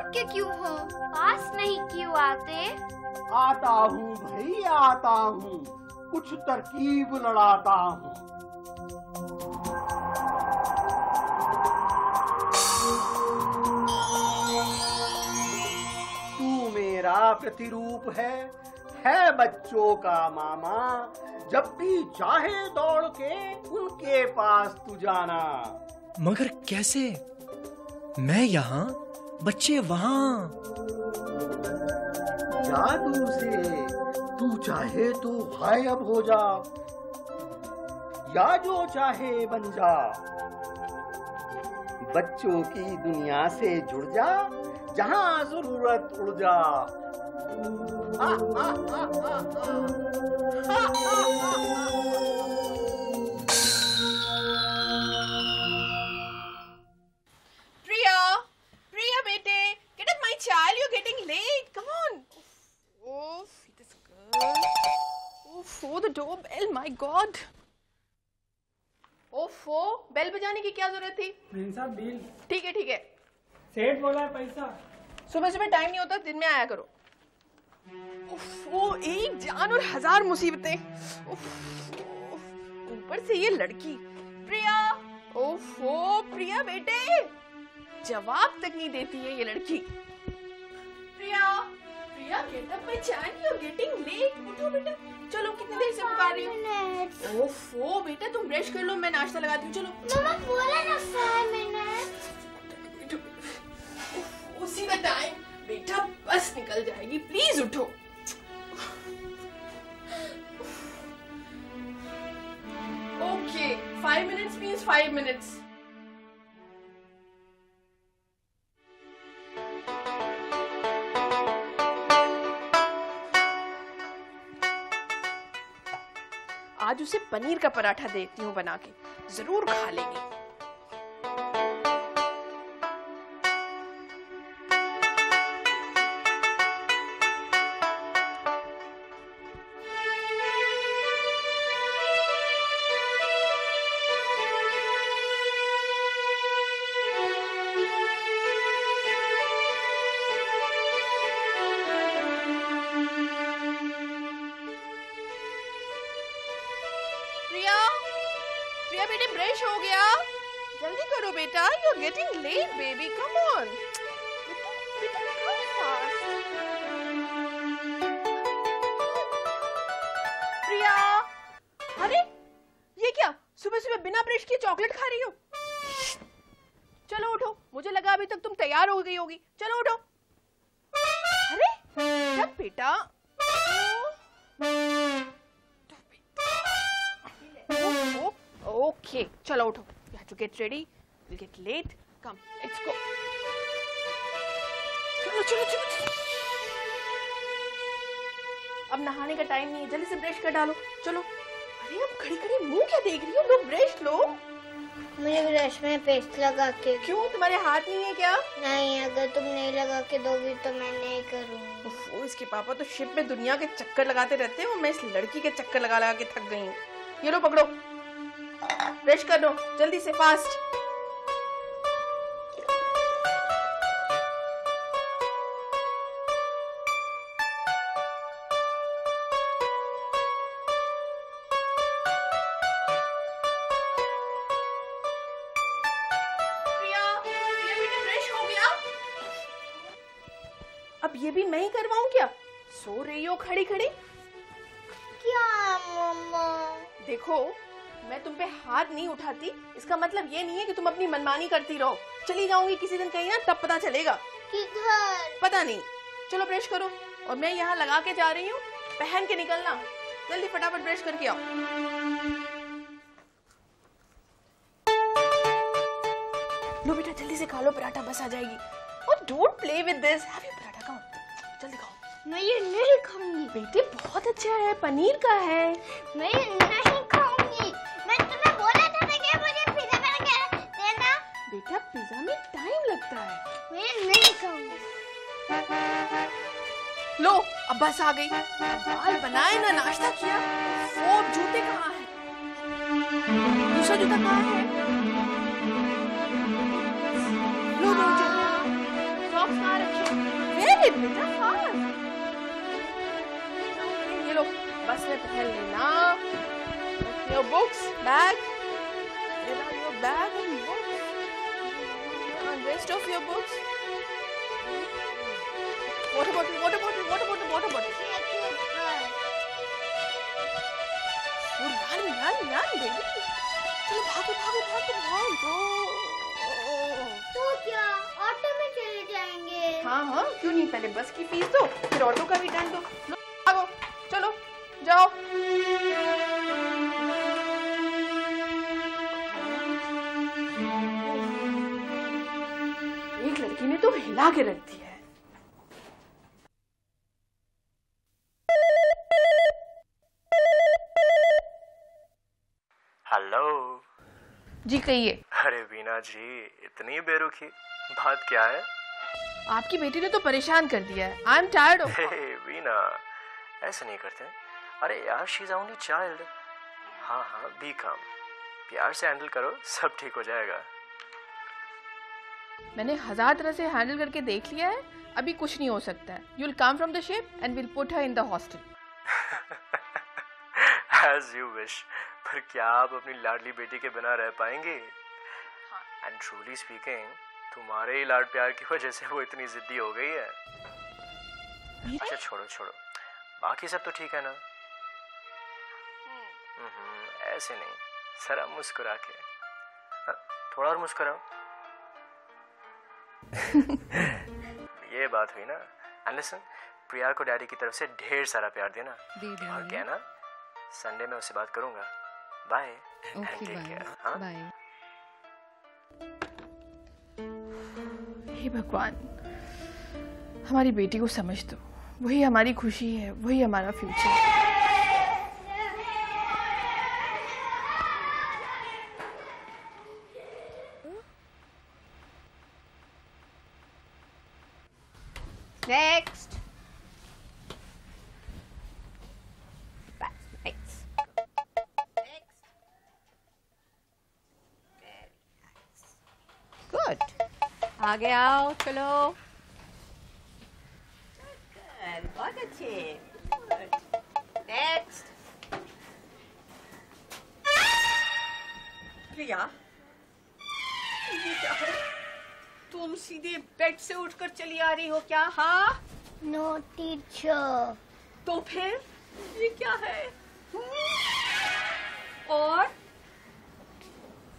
भाग के क्यों हो? पास नहीं क्यों आते? आता हूँ भाई, आता हूँ, कुछ तरकीब लड़ाता हूँ। तू मेरा प्रतिरूप है बच्चों का मामा। जब भी चाहे दौड़ के उनके पास तू जाना। मगर कैसे? मैं यहाँ, बच्चे वहाँ। जादू से तू चाहे तो गायब हो जा, या जो चाहे बन जा। बच्चों की दुनिया से जुड़ जा, जहाँ जरूरत उड़ जा। Priya bete, get up my child, you're getting late. Come on. Oh, this girl. Oh, the doorbell, my God. ओफो, बेल बजाने की क्या जरूरत थी? साहब बिल। ठीक है। सेठ बोला है पैसा। सुबह टाइम नहीं होता, दिन में आया करो। ओफो, एक जान और 1000 मुसीबतें। ऊपर से ये लड़की प्रिया। ओफो प्रिया बेटे, जवाब तक नहीं देती है ये लड़की। Priya get up my child, you are getting late. उठो बेटा, चलो कितनी देर से पुकार रही हो? ओफो बेटा, तुम ब्रश कर लो, मैं नाश्ता लगाती हूँ। चलो मम्मा बोला ना 5 मिनट। उसी का टाइम बेटा, बस निकल जाएगी, प्लीज उठो। Okay, 5 minutes means 5 minutes. आज उसे पनीर का पराठा देती हूँ बना के, जरूर खा लेगी। प्रिया बेटे, ब्रश हो गया? जल्दी करो बेटा, you are getting late baby, come on. बेटा come fast। प्रिया, अरे ये क्या, सुबह बिना ब्रश किए चॉकलेट खा रही हो? चलो उठो, मुझे लगा अभी तक तुम तैयार हो गई होगी। चलो उठो। अरे क्या बेटा, ओके चलो उठो। You have to get ready. We'll get late. Come, let's go. चलो। अब नहाने का टाइम नहीं है, जल्दी से ब्रश कर डालो। चलो। अरे अब खड़ी मुंह क्या देख रही हो? लो ब्रश लो। मुझे ब्रश में पेस्ट लगा के। क्यों, तुम्हारे हाथ नहीं है क्या? नहीं, अगर तुम नहीं लगा के दोगी तो मैं नहीं करूँगी। इसके पापा तो शिप में दुनिया के चक्कर लगाते रहते हैं और मैं इस लड़की के चक्कर लगा के थक गई हूँ। ये लो पकड़ो, ब्रश कर दो जल्दी से, फास्ट। प्रिया बेटा, ब्रश हो गया? अब ये भी मैं ही करवाऊं क्या? सो रही हो खड़ी? क्या मम्मा? देखो, मैं तुम पे हाथ नहीं उठाती, इसका मतलब ये नहीं है कि तुम अपनी मनमानी करती रहो। चली जाऊंगी किसी दिन कहीं ना, तब पता चलेगा। किधर? पता नहीं। चलो ब्रश करो, और मैं यहाँ लगा के जा रही हूँ, पहन के निकलना। जल्दी फटाफट ब्रश करके आओ। लो बेटा, जल्दी से खा लो पराठा, बस आ जाएगी। और don't play with this, have your paratha, come जल्दी खाओ। मैं ये नहीं खाऊंगी। बेटे बहुत अच्छा है, पनीर का है। मैं नहीं खाऊंगी। मैं तुम्हें बोला था ना कि मुझे पिज़्ज़ा बना के देना। बेटा पिज़्ज़ा में टाइम लगता है। मैं नहीं खाऊंगी। लो अब बस आ गई। बाल बनाए ना नाश्ता किया। वो जूते कहाँ हैं? दूसरा जूता कहाँ है? लो दो जूते। सॉक्स कहाँ रखे? वेयर इट बेटा फास्ट। ये लो बस में पहन लेना। Your books bag, your bag and books and rest of your books. Water bottle, water bottle, water bottle, water bottle. Run, run, run, baby. चलो भागो भागो भागो भागो। तो क्या ऑटो में चले जाएंगे? हाँ हाँ क्यों नहीं, पहले बस की फीस दो फिर ऑटो का भी टाइम दो। लो भागो चलो जाओ। एक लड़की ने तो हिला के रख दिया है। हेलो जी कहिए। अरे वीना जी, इतनी बेरुखी, बात क्या है? आपकी बेटी ने तो परेशान कर दिया है। I am tired of. Hey Veena, ऐसे नहीं करते। अरे यार, शी इज ओनली चाइल्ड। हाँ हाँ, बी काम, प्यार से हैंडल करो, सब ठीक हो जाएगा। मैंने 1000 तरह से हैंडल करके देख लिया है, अभी कुछ नहीं हो सकता है। You will come from the ship and will put her in the hostel. As you wish, पर क्या आप अपनी लाडली बेटी के बिना रह पाएंगे? एंड ट्रूली स्पीकिंग, तुम्हारे ही लाड प्यार की वजह से वो इतनी जिद्दी हो गई है। अच्छा छोड़ो छोड़ो, बाकी सब तो ठीक है ना? ऐसे नहीं, जरा मुस्कुरा के। थोड़ा और मुस्कुराओ। ये बात हुई ना। एंड लिसन, प्रिया को डैडी की तरफ से ढेर सारा प्यार देना। और क्या ना, संडे में उससे बात करूंगा। बाय। Okay bye. हे भगवान, हमारी बेटी को समझ दो, वही हमारी खुशी है, वही हमारा फ्यूचर है। Next. That's nice. Next. Very nice. Good. आगे आओ, चलो। Good. बहुत अच्छे। Good. Next. प्रिया, ये क्या है? तुम सीधे बेड से उठकर चली आ रही हो क्या? हाँ? No teacher. तो फिर ये क्या है? और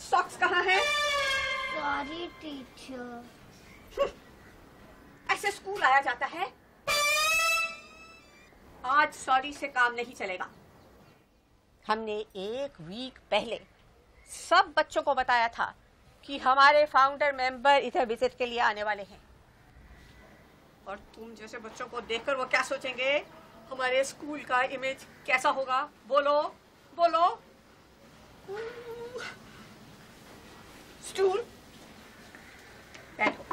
सॉक्स कहाँ है? Sorry teacher. ऐसे स्कूल आया जाता है? आज सॉरी से काम नहीं चलेगा। हमने 1 वीक पहले सब बच्चों को बताया था कि हमारे फाउंडर मेंबर इधर विजिट के लिए आने वाले हैं। और तुम जैसे बच्चों को देखकर वो क्या सोचेंगे? हमारे स्कूल का इमेज कैसा होगा? बोलो बोलो। स्टूल बैठो।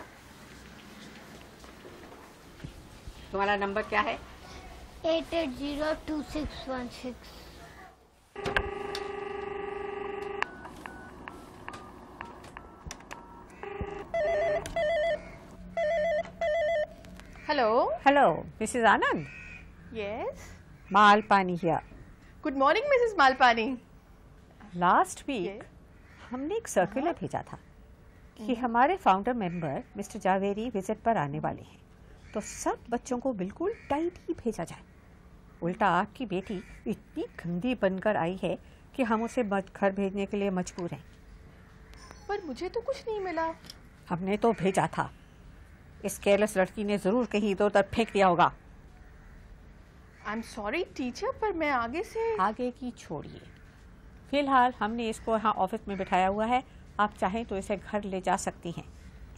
तुम्हारा नंबर क्या है? 88026116। Hello. Hello Mrs Anand. Yes. Malpani here. Good morning Mrs Malpani. Last week हमने एक सर्कुलर भेजा था कि हमारे founder member mister Javeri visit पर आने वाले हैं, तो सब बच्चों को बिल्कुल टाइडी भेजा जाए। उल्टा आपकी बेटी इतनी गंदी बनकर आई है कि हम उसे घर भेजने के लिए मजबूर हैं। पर मुझे तो कुछ नहीं मिला। हमने तो भेजा था, इस केयरलेस लड़की ने जरूर कहीं इधर उधर फेंक दिया होगा। आई एम सॉरी टीचर, पर मैं आगे से। आगे की छोड़िए, फिलहाल हमने इसको यहाँ ऑफिस में बिठाया हुआ है। आप चाहें तो इसे घर ले जा सकती हैं।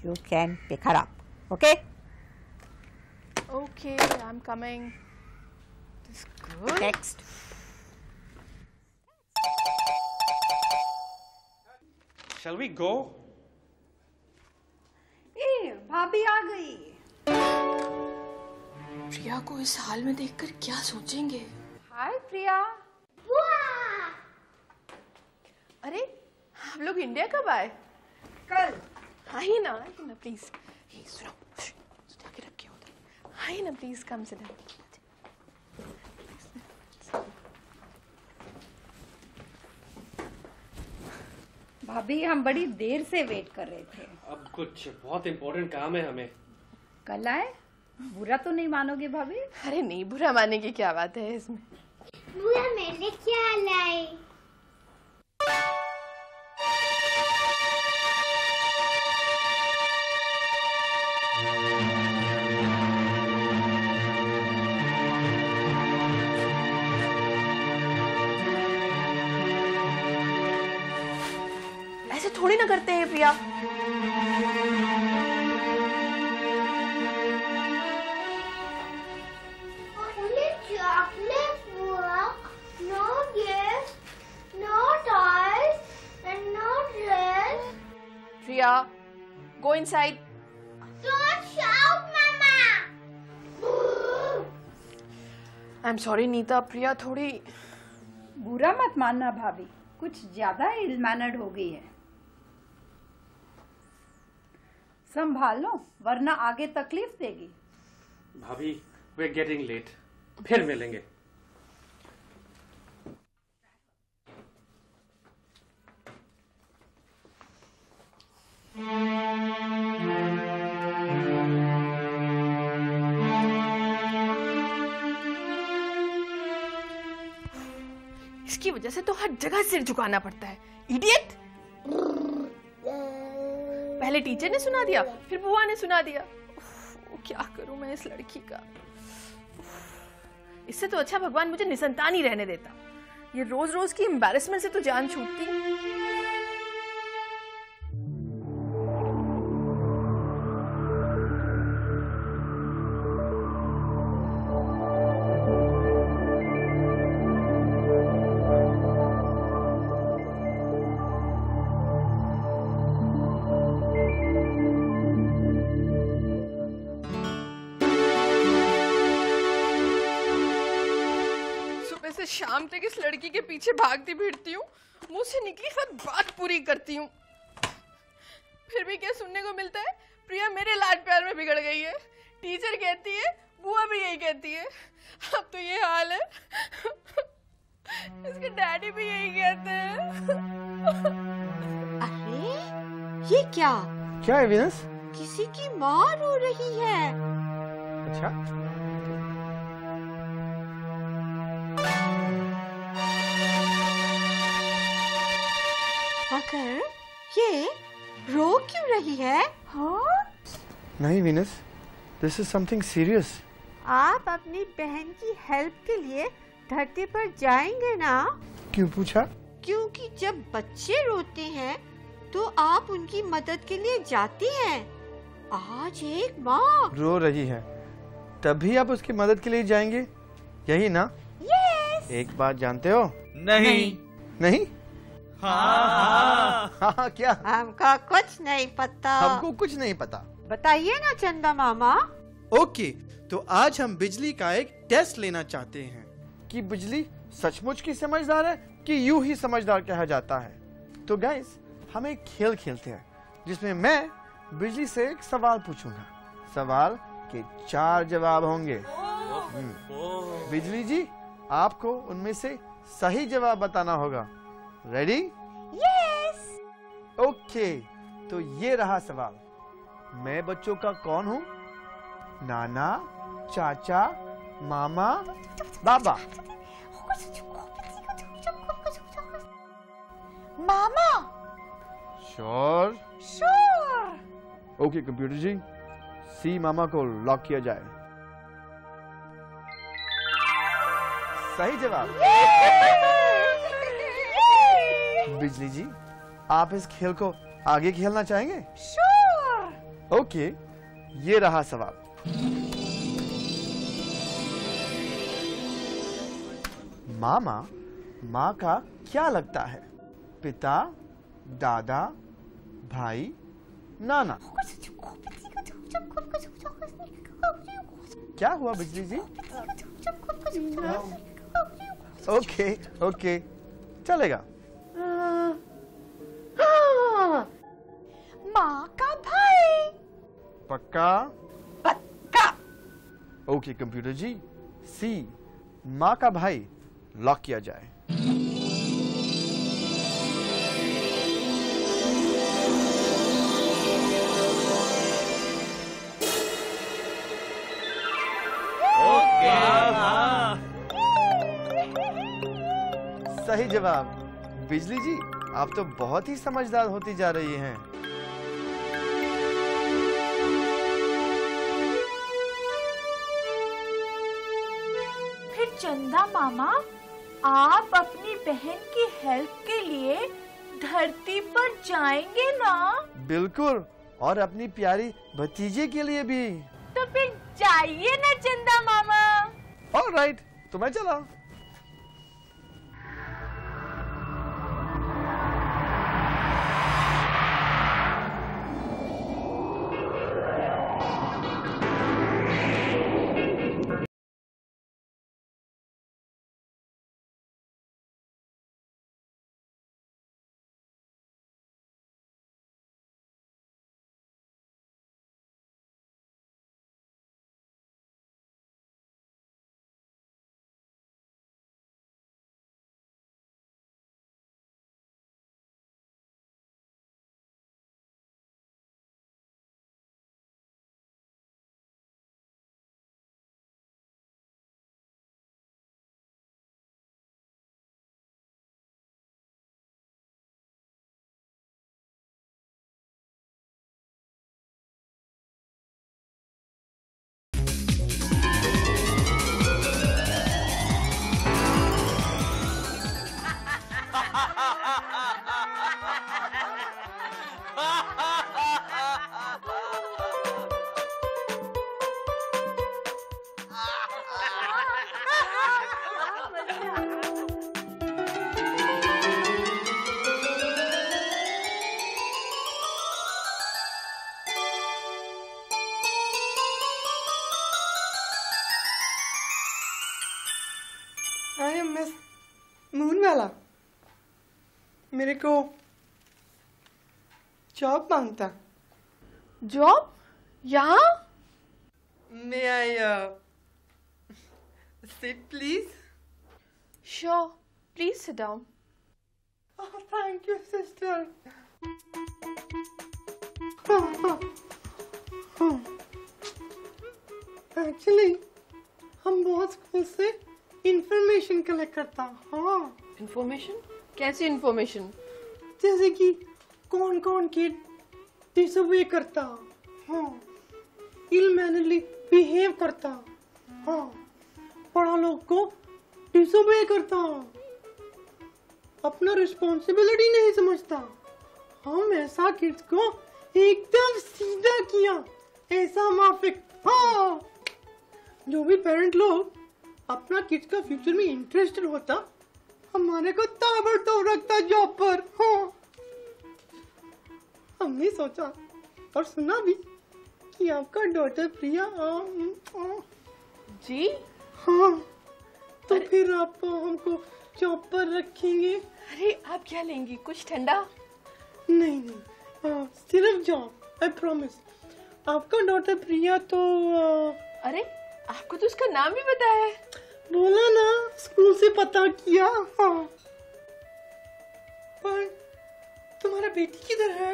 You can pick her up. Okay okay, I am coming. This good. Next. Shall we go? भाभी आ गई। प्रिया को इस हाल में देखकर क्या सोचेंगे? हाय प्रिया। अरे हम लोग इंडिया कब आए? कल। आइए ना प्लीज। सुनो आइए ना प्लीज, कम से डाउन। भाभी हम बड़ी देर से वेट कर रहे थे। अब कुछ बहुत इम्पोर्टेंट काम है हमें। कल आए? बुरा तो नहीं मानोगे भाभी? अरे नहीं, बुरा मानने की क्या बात है इसमें। बुआ मैंने क्या लाई? ऐसे थोड़ी ना करते हैं प्रिया। Only chocolate, बुआ. No gifts, no toys, and no dress. Priya, go inside. Don't shout, Mama. I'm sorry Nita, प्रिया थोड़ी। बुरा मत मानना भाभी, कुछ ज्यादा इल मैनर्ड हो गई है। संभाल लो वरना आगे तकलीफ देगी। भाभी, we're getting late. फिर मिलेंगे। इसकी वजह से तो हर जगह सिर झुकाना पड़ता है। इडियट! पहले टीचर ने सुना दिया, फिर बुआ ने सुना दिया। क्या करूं मैं इस लड़की का। इससे तो अच्छा भगवान मुझे निसंतान ही रहने देता। ये रोज रोज की एम्बैरेसमेंट से तो जान छूटती। शाम तक इस लड़की के पीछे भागती फिरती हूँ, मुंह से निकली हर बात पूरी करती हूँ, फिर भी क्या सुनने को मिलता है? प्रिया मेरे लाड प्यार में बिगड़ गई है। टीचर कहती है, बुआ भी यही कहती है। अब तो ये हाल है, इसके डैडी भी यही कहते हैं। अरे ये क्या? क्या है वीनस? किसी की माँ रो रही है। अच्छा, मगर ये रो क्यों रही है? हाँ? नहीं Venus, this is something serious. आप अपनी बहन की हेल्प के लिए धरती पर जाएंगे ना? क्यों पूछा? क्योंकि जब बच्चे रोते हैं तो आप उनकी मदद के लिए जाती हैं। आज एक माँ रो रही है, तभी आप उसकी मदद के लिए जाएंगे, यही ना? यस। एक बात जानते हो? नहीं। नहीं? हाँ। हाँ क्या? हमको कुछ नहीं पता। हमको कुछ नहीं पता। बताइए ना चंदा मामा। ओके, तो आज हम बिजली का एक टेस्ट लेना चाहते हैं कि बिजली सचमुच की समझदार है कि यूं ही समझदार कहा जाता है। तो गाइस, हम एक खेल खेलते हैं जिसमें मैं बिजली से एक सवाल पूछूंगा। सवाल के 4 जवाब होंगे। बिजली जी, आपको उनमें से सही जवाब बताना होगा। रेडी? यस। ओके, तो ये रहा सवाल। मैं बच्चों का कौन हूँ? नाना, चाचा, मामा, बाबा? मामा। श्योर? श्योर। ओके कंप्यूटर जी, सी मामा को लॉक किया जाए। सही जवाब। बिजली जी, आप इस खेल को आगे खेलना चाहेंगे? श्योर। ओके, ये रहा सवाल। मामा माँ का क्या लगता है? पिता, दादा, भाई, नाना? क्या हुआ बिजली जी? ओके ओके, चलेगा। माँ का भाई। पक्का? पक्का। ओके कंप्यूटर जी, सी माँ का भाई लॉक किया जाए। सही जवाब। बिजली जी, आप तो बहुत ही समझदार होती जा रही हैं। फिर चंदा मामा, आप अपनी बहन की हेल्प के लिए धरती पर जाएंगे ना? बिल्कुल, और अपनी प्यारी भतीजे के लिए भी। तो फिर जाइए ना चंदा मामा। ऑलराइट, तो मैं चला। आई एम मिस मूनवाला, मेरे को जॉब मांगता। जॉब? यहाँ? May I sit please? Sure, please sit down. Oh, thank you, sister. Actually, हम बहुत स्कूल से इंफॉर्मेशन कलेक्ट करता। हाँ, Information? कैसी information? जैसे कि कौन कौन किड डिसोबे करता, हाँ, इल मैनरली बिहेव करता, हाँ, बड़ा लोग को डिसोबे करता, अपना रिस्पॉन्सिबिलिटी नहीं समझता। हम ऐसा किड्स को एकदम सीधा किया, ऐसा माफिक। हाँ, जो भी पेरेंट लोग अपना किड्स का फ्यूचर में इंटरेस्टेड होता, हमारे को ताबड़तोड़ रखता जॉब पर। हाँ, हमने सोचा और सुना भी कि आपका डॉटर प्रिया जी? हाँ, तो फिर आप हमको जॉब पर रखेंगे? अरे आप क्या लेंगी, कुछ ठंडा? नहीं नहीं, सिर्फ जॉब, आई प्रॉमिस। आपका डॉटर प्रिया तो अरे आपको तो उसका नाम भी पता है। बोला ना, स्कूल से पता किया। हाँ, पर तुम्हारा बेटी किधर है?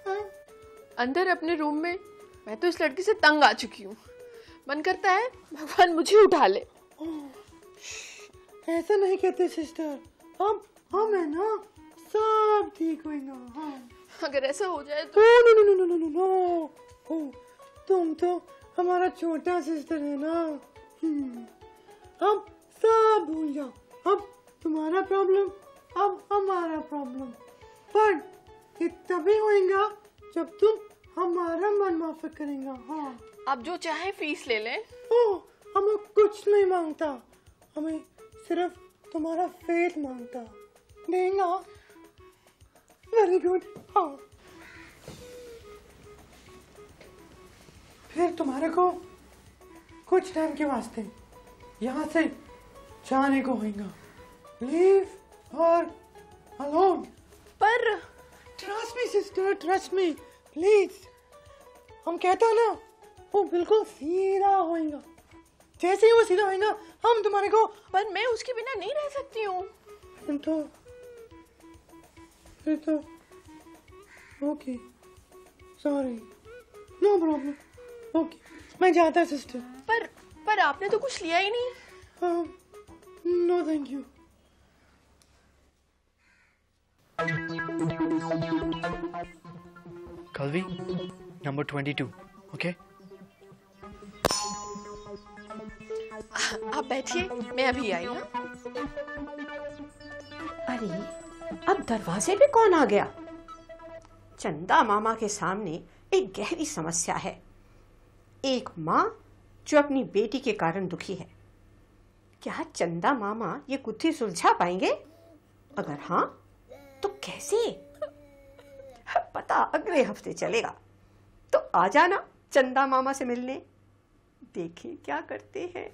हाँ? अंदर अपने रूम में। मैं तो इस लड़की से तंग आ चुकी हूँ। मन करता है भगवान मुझे उठा ले। ऐसा नहीं कहते सिस्टर, हम है ना, सब ठीक होगा। हाँ, अगर ऐसा हो जाए तो no no no no no no no, तुम तो हमारा छोटा सिस्टर है ना। अब सब भूल जाओ। अब तुम्हारा प्रॉब्लम, अब हमारा प्रॉब्लम। पर ये तभी होएगा जब तुम हमारा मन माफिक करेंगे। हाँ, आप जो चाहे फीस ले लें। हमें कुछ नहीं मांगता, हमें सिर्फ तुम्हारा फेथ मांगता। देंगा? Very good. हाँ, फिर तुम्हारे को कुछ टाइम के वास्ते यहाँ से जाने को होगा। Leave her alone. पर trust me sister, trust me please. हम कहता ना, वो बिल्कुल सीधा होएगा। जैसे ही वो सीधा होएगा हम तुम्हारे को। पर मैं उसके बिना नहीं रह सकती हूँ। फिर तो okay, sorry, no problem, okay, मैं जाता सिस्टर। पर आपने तो कुछ लिया ही नहीं। No thank you. Kalvi, number 22, okay? आप बैठिए, मैं अभी आई। हाँ, अरे अब दरवाजे पे कौन आ गया? चंदा मामा के सामने एक गहरी समस्या है। एक माँ जो अपनी बेटी के कारण दुखी है। क्या चंदा मामा ये गुत्थी सुलझा पाएंगे? अगर हाँ तो कैसे? पता अगले हफ्ते चलेगा। तो आ जाना चंदा मामा से मिलने, देखें क्या करते हैं।